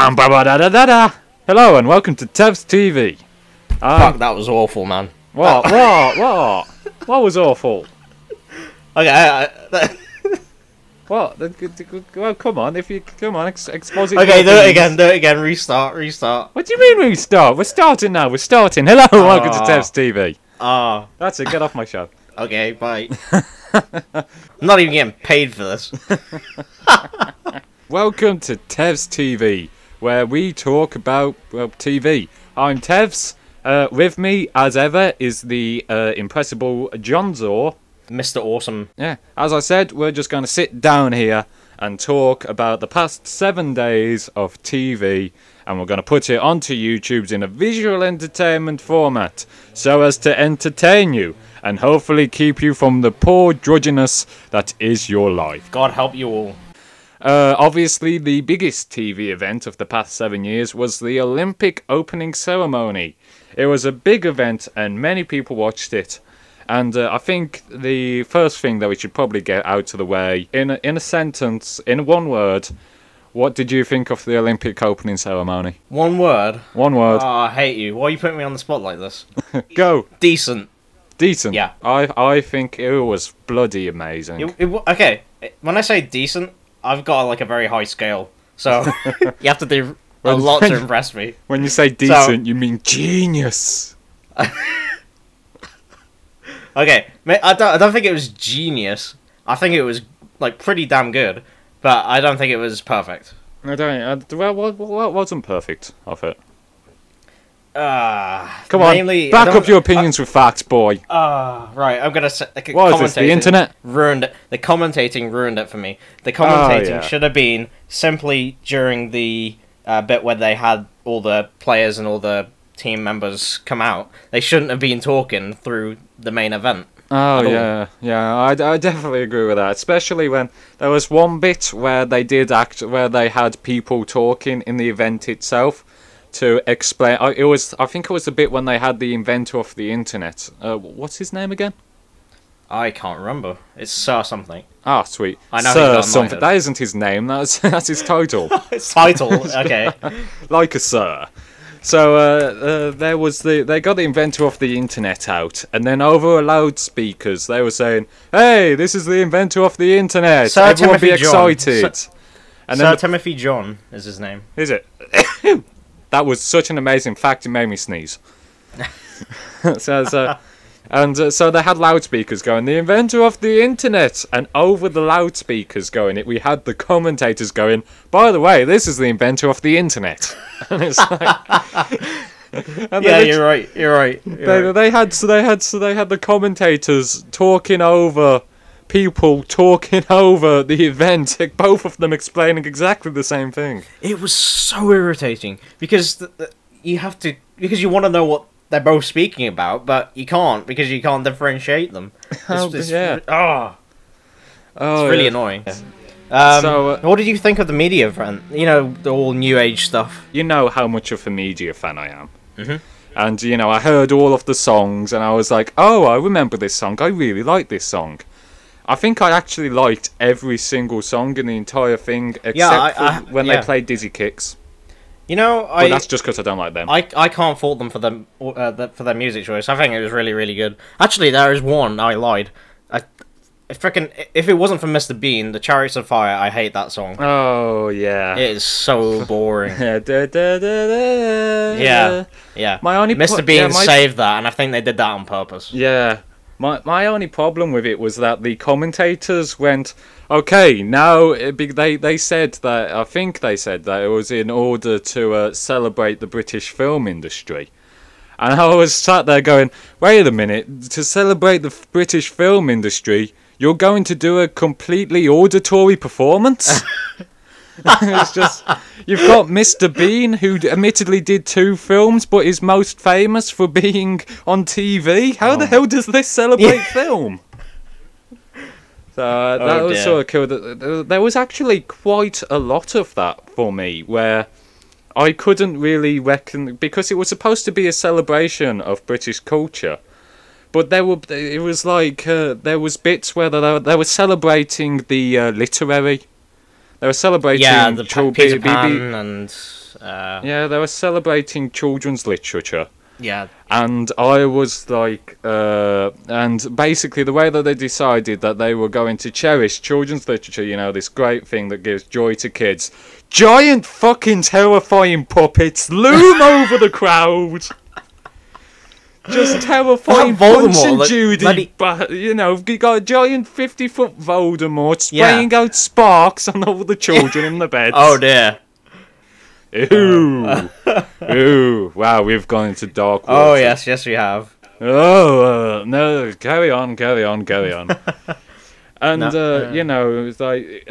Bam, ba, ba, da, da, da, da. Hello and welcome to TevsTV. Fuck, that was awful, man. What? What was awful? Okay, What? Well, come on, expose it. okay, do it again, restart. What do you mean restart? We're starting now, Hello and welcome to TevsTV. That's it, get off my show. Okay, bye. I'm not even getting paid for this. Welcome to TevsTV, where we talk about, well, TV. I'm Tevs. With me, as ever, is the impressible John Zor. Mr. Awesome. Yeah, as I said, we're just going to sit down here and talk about the past 7 days of TV, and we're going to put it onto YouTube in a visual entertainment format, so as to entertain you, and hopefully keep you from the poor drudginess that is your life. God help you all. Obviously, the biggest TV event of the past 7 years was the Olympic opening ceremony. It was a big event, and many people watched it. And I think the first thing that we should probably get out of the way, in a sentence, in one word, what did you think of the Olympic opening ceremony? One word? One word. Oh, I hate you. Why are you putting me on the spot like this? Go. Decent. Decent? Yeah. I think it was bloody amazing. Okay, when I say decent, I've got like a very high scale. So, you have to do a lot to impress me. When you say decent, you mean genius. Okay, I don't think it was genius. I think it was like pretty damn good, but I don't think it was perfect. Well, what wasn't perfect of it? Come on, back up your opinions with facts, boy. Right, I'm gonna say... What is this, the internet? Ruined it. The commentating ruined it for me. The commentating should have been simply during the bit where they had all the players and all the team members come out. They shouldn't have been talking through the main event. Oh yeah, I definitely agree with that. Especially when there was one bit where they had people talking in the event itself to explain. I think it was the bit when they had the inventor of the internet. What's his name again? I can't remember. It's Sir something. Ah, sweet. I know Sir something. That isn't his name. That's his title. His title. Okay. Like a sir. So they got the inventor of the internet out, and then over loudspeakers they were saying, "Hey, this is the inventor of the internet. Sir Everyone Timothy be excited." Sir Timothy John is his name. Is it? That was such an amazing fact; it made me sneeze. So they had loudspeakers going, "The inventor of the internet," and over the loudspeakers going, we had the commentators going, "By the way, this is the inventor of the internet." And it's like, yeah, you're right. They had the commentators talking over people talking over the event, both of them explaining exactly the same thing. It was so irritating because you want to know what they're both speaking about, but you can't because you can't differentiate them. It's really annoying. What did you think of the media event? You know, the all new age stuff. You know how much of a media fan I am. Mm-hmm. And, you know, I heard all of the songs, and I was like, oh, I remember this song. I really like this song. I think I actually liked every single song in the entire thing, except for when they played Dizzy Kicks. You know, but that's just because I don't like them. I can't fault them for their music choice. I think it was really, really good. Actually, there is one. I lied. If it wasn't for Mr. Bean, the Chariots of Fire, I hate that song. Oh yeah, it is so boring. Yeah. Mr. Bean saved that, and I think they did that on purpose. Yeah. My only problem with it was that the commentators went, okay, now they said that, I think they said that it was in order to celebrate the British film industry. And I was sat there going, wait a minute, to celebrate the British film industry, you're going to do a completely auditory performance? It's just, you've got Mr. Bean, who admittedly did 2 films, but is most famous for being on TV. How the hell does this celebrate film? So that was sort of cool. There was actually quite a lot of that for me, where I couldn't really reckon, because it was supposed to be a celebration of British culture. But there was bits where they were celebrating the literary. They were celebrating the Peter Pan and Yeah, they were celebrating children's literature. Yeah. And I was like, and basically the way that they decided that they were going to cherish children's literature, you know, this great thing that gives joy to kids, giant fucking terrifying puppets loom over the crowd. Just terrifying Punch and Judy, but you know, you got a giant 50-foot Voldemort spraying out sparks on all the children in the beds. Oh dear. Ooh. Ooh. Wow, we've gone into dark water. Oh, yes we have. Oh, no, carry on. And, you know, it was like,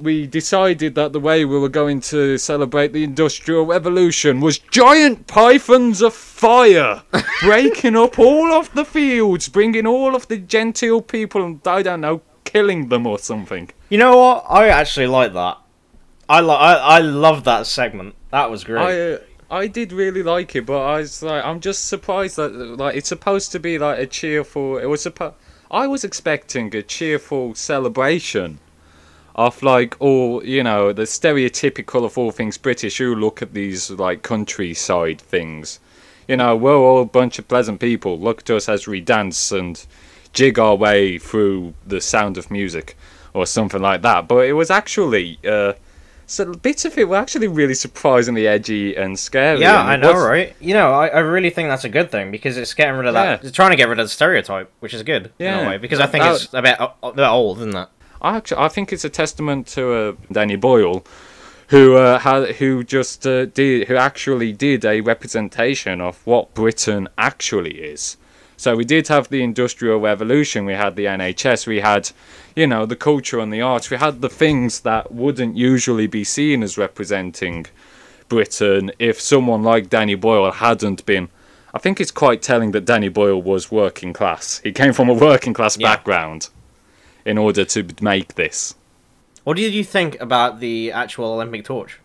we decided that the way we were going to celebrate the Industrial Revolution was giant pythons of fire breaking up all of the fields, bringing all of the genteel people, and I don't know, killing them or something. You know what? I actually like that. I love that segment. That was great. I did really like it, but I was like, I'm just surprised that like it's supposed to be like a cheerful. I was expecting a cheerful celebration of like all, you know, the stereotypical of all things British. You look at these like countryside things, you know, we're all a bunch of pleasant people. Look at us as we dance and jig our way through the sound of music or something like that. But it was actually. So bits of it were actually really surprisingly edgy and scary. Yeah, and I know, right? You know, I really think that's a good thing, because it's getting rid of that. It's trying to get rid of the stereotype, which is good in a way, because I think it's a bit old, isn't it? I think it's a testament to Danny Boyle, who actually did a representation of what Britain actually is. So we did have the Industrial Revolution, we had the NHS, we had, you know, the culture and the arts, we had the things that wouldn't usually be seen as representing Britain if someone like Danny Boyle hadn't been. I think it's quite telling that Danny Boyle was working class. He came from a working class background in order to make this. What did you think about the actual Olympic torch?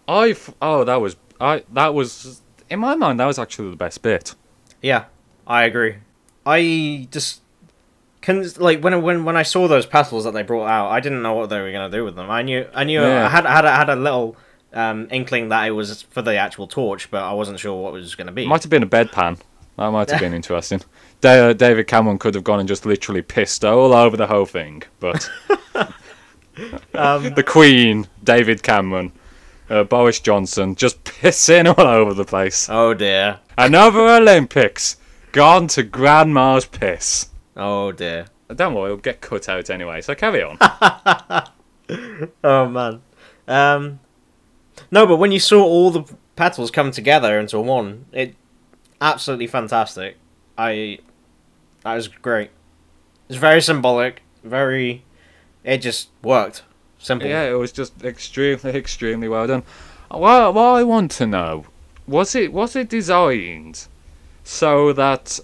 That was in my mind, that was actually the best bit. Yeah. I agree. I just like when I saw those petals that they brought out, I didn't know what they were gonna do with them. I knew. I had a little inkling that it was for the actual torch, but I wasn't sure what it was gonna be. Might have been a bedpan. That might have been interesting. David Cameron could have gone and just literally pissed all over the whole thing, but the Queen, David Cameron, Boris Johnson, just pissing all over the place. Oh dear! Another Olympics. Gone to Grandma's piss. Oh dear. Don't worry, it'll get cut out anyway, so carry on. Oh man. No, but when you saw all the petals come together into one, it absolutely fantastic. That was great. It's very symbolic, it just worked. Simple. Yeah, it was just extremely well done. What I want to know, was it designed so that,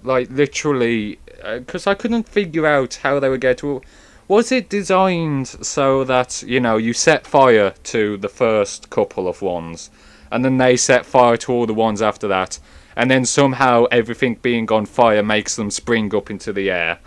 like, literally, because I couldn't figure out how they would get to. Was it designed so that, you know, you set fire to the first couple of ones, and then they set fire to all the ones after that, and then somehow everything being on fire makes them spring up into the air?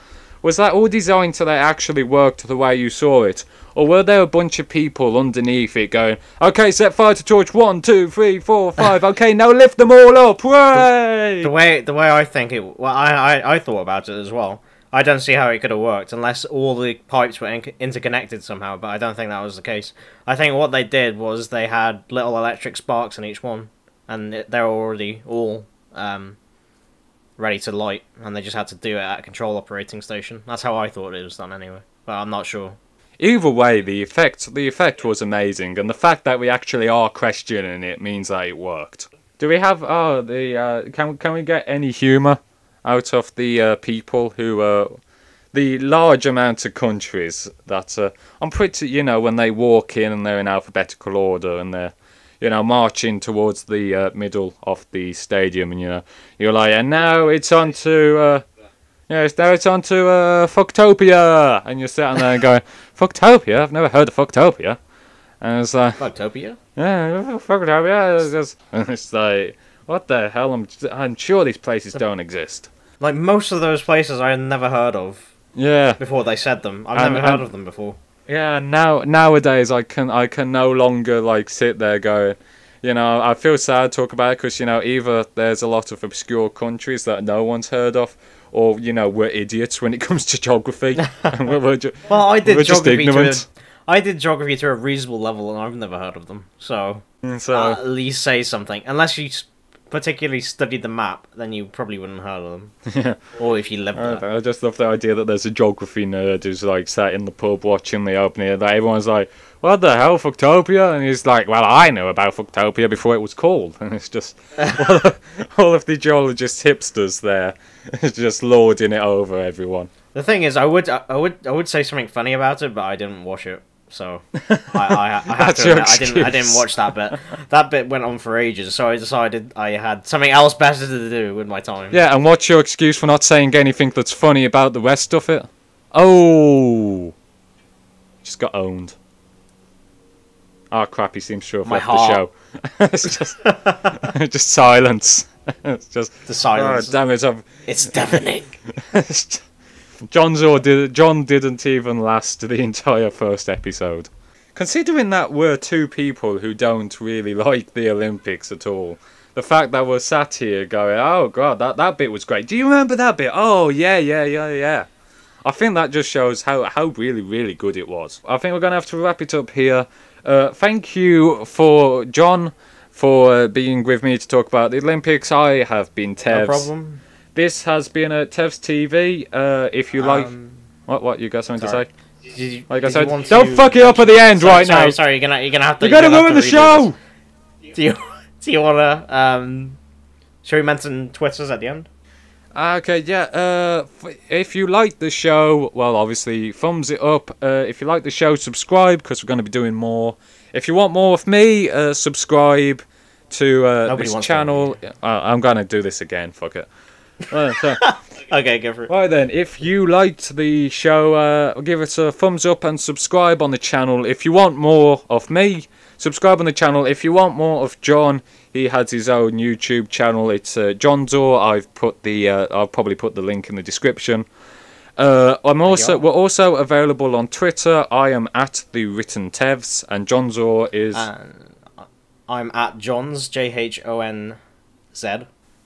Was that all designed so they actually worked the way you saw it? Or were there a bunch of people underneath it going, okay, set fire to torch 1, 2, 3, 4, 5, okay, now lift them all up, hooray! The way I think it, well, I thought about it as well. I don't see how it could have worked unless all the pipes were interconnected somehow, but I don't think that was the case. I think what they did was they had little electric sparks in each one, and they were already all ready to light, and they just had to do it at a control operating station. That's how I thought it was done anyway, but I'm not sure. Either way, the effect was amazing, and the fact that we actually are questioning it means that it worked. Do we have can we get any humour out of the people who the large amount of countries that I'm pretty, you know, when they walk in and they're in alphabetical order and they're, you know, marching towards the middle of the stadium, and, you know, you're like, and now it's on to Fucktopia, and you're sitting there and going, Fucktopia? I've never heard of Fucktopia. And it's like, Fucktopia? Yeah, Fucktopia. It's like, what the hell? I'm sure these places don't exist. Like, most of those places I had never heard of. Yeah. Before they said them. I've never heard of them before. Yeah, nowadays I can no longer like sit there going, you know, I feel sad to talk about it because, you know, either there's a lot of obscure countries that no one's heard of, or, you know, we're idiots when it comes to geography. And Well, we're just ignorant. I did geography to a reasonable level, and I've never heard of them. So, So at least say something. Unless you particularly studied the map, then you probably wouldn't have heard of them. yeah. Or if you lived there. I just love the idea that there's a geography nerd who's like sat in the pub watching the opening. That everyone's like, "What the hell, Fucktopia?" And he's like, "Well, I knew about Fucktopia before it was called." And it's just all of the geologist hipsters there, just lording it over everyone. The thing is, I would say something funny about it, but I didn't watch it. So I have to admit, I didn't watch that bit. That bit went on for ages, so I decided I had something else better to do with my time. Yeah, and what's your excuse for not saying anything that's funny about the rest of it? Oh, just got owned. Oh crap! He seems to have left the show. It's just silence. It's just the silence. Oh, damn it! It's deafening. John didn't even last the entire first episode. Considering that we're two people who don't really like the Olympics at all, the fact that we're sat here going, "Oh god, that bit was great. Do you remember that bit? Oh yeah. I think that just shows how really, really good it was. I think we're going to have to wrap it up here. Thank you for John for being with me to talk about the Olympics. I have been Tevs. No problem. This has been a TevsTV. If you like, what you got something to say? Like I said, don't fuck it up at the end now. Sorry, you're gonna have to. You're gonna ruin the show. Do you wanna Shall we mention Twitters at the end? Okay, yeah. If you like the show, well, obviously thumbs it up. If you like the show, subscribe because we're going to be doing more. If you want more of me, subscribe to this channel. I'm gonna do this again. Fuck it. Okay, go for it. Right then, if you liked the show, give us a thumbs up and subscribe on the channel. If you want more of me, subscribe on the channel. If you want more of John, he has his own YouTube channel. It's John's Or. I'll probably put the link in the description. We're also available on Twitter. I am at the Written Tevs, and John's Or is. I'm at Johns JHONZ.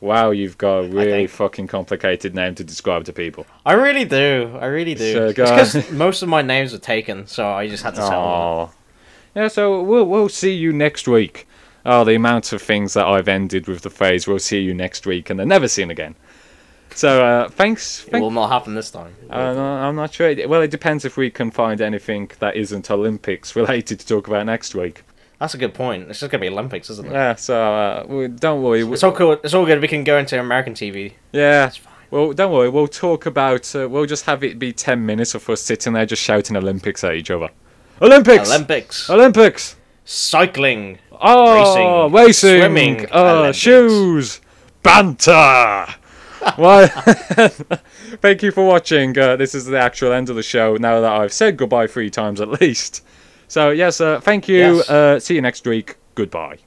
Wow, you've got a really fucking complicated name to describe to people. I really do. So, it's because most of my names were taken, so I just had to tell them. Yeah, so we'll see you next week. Oh, the amount of things that I've ended with the phrase "we'll see you next week" and they're never seen again. So thanks. It will not happen this time. I'm not sure. Well, it depends if we can find anything that isn't Olympics related to talk about next week. That's a good point. It's just gonna be Olympics, isn't it? Yeah. So don't worry. It's all cool. It's all good. We can go into American TV. Yeah. That's fine. Well, don't worry. We'll talk about. We'll just have it be 10 minutes of us sitting there just shouting Olympics at each other. Olympics. Cycling. Oh, racing. Swimming. Shoes. Banter. Well, thank you for watching. This is the actual end of the show. Now that I've said goodbye 3 times at least. So yes, thank you. Yes. See you next week. Goodbye.